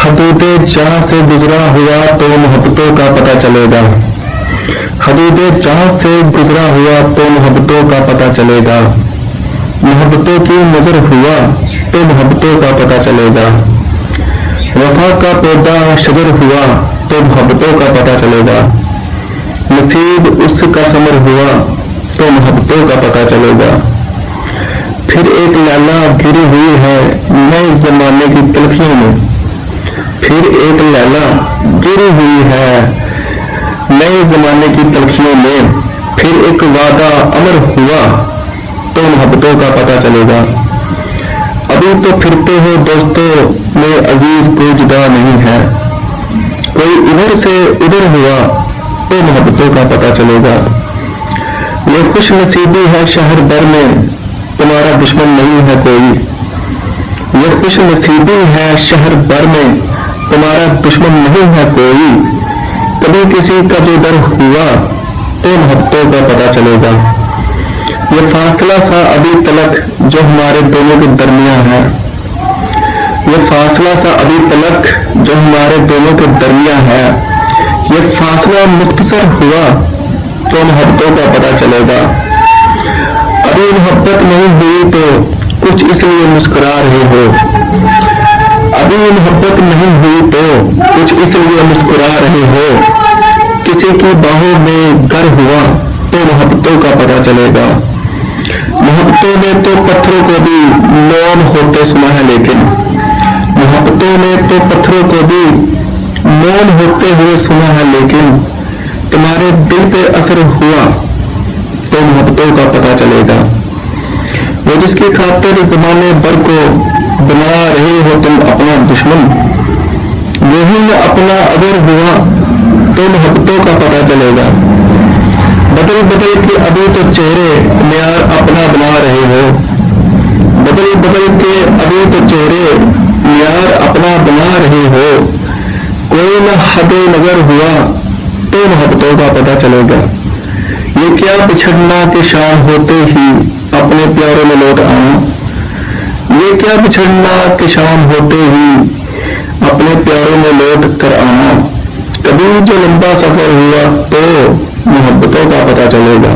حدود جہاں سے گزرا ہوا تو محبتوں کا پتہ چلے گا، حدود جہاں سے گزرا ہوا تو محبتوں کا پتہ چلے گا، محبتوں کی نظر ہوا تو محبتوں کا پتہ چلے گا، وفا کا پودا شجر ہوا تو محبتوں کا پتہ چلے گا، نصیب اس کا ثمر ہوا تو محبتوں کا پتہ چلے گا، پھر ایک لیلا گری ہوئی ہے نئے زمانے کی تلخیوں میں، پھر ایک لیلا گری ہوئی ہے نئے زمانے کی تلخیوں میں، پھر ایک وعدہ امر ہوا تو محبتوں کا پتہ چلے گا، ابھی تو پھرتے ہو دوستوں میں عزیز کوئی جدا نہیں ہے، کوئی ادھر سے ادھر ہوا تو محبتوں کا پتہ چلے گا، یہ خوش نصیبی ہے شہر بھر میں تمہارا دشمن نہیں ہے کوئی، یہ خوش نصیبی ہے شہر بھر میں تمہارا دشمن نہیں ہے کوئی، کبھی کسی کا جو در ہوا تو محبتوں کا پتہ چلے گا، یہ فاصلہ سا ابھی تلک جو ہمارے دونوں کے درمیان ہے، یہ فاصلہ سا ابھی تلک جو ہمارے دونوں کے درمیان ہے، یہ فاصلہ مختصر ہوا تو محبتوں کا پتہ چلے گا، ابھی محبت نہیں ہوئی تو کچھ اس لیے مسکرا رہے ہو، ابھی محبت نہیں ہوئی تو کچھ اس لیے مسکرا رہے ہو، کسی کی باہوں میں گر ہوا تو محبتوں کا پتہ چلے گا، محبتوں میں تو پتھروں کو بھی موم ہوتے سنا ہے لیکن، محبتوں میں تو پتھروں کو بھی موم ہوتے ہوئے سنا ہے لیکن، تمہارے دل پہ اثر ہوا تو محبتوں کا پتہ چلے گا، وہ جس کی خاطر زمانے بھر کو بنا رہے ہو تم اپنا دشمن، وہی میں اپنا اگر ہوا تو محبتوں کا پتہ چلے گا، بدل بدل کے ابھی تو چہرے معیار اپنا بنا رہے ہو، بدل بدل کے ابھی تو چہرے معیار اپنا بنا رہے ہو، کوئی نہ حد نظر ہوا تو محبتوں کا پتہ چلے گا، یہ کیا بچھڑنا کہ شام ہوتے ہی اپنے پیاروں میں لوٹ آنا، یہ کیا بچھڑنا کہ شام ہوتے ہی اپنے پیاروں میں لوٹ کر آنا، کبھی جو لمبا سفر ہوا تو محبتوں کا پتہ چلے گا۔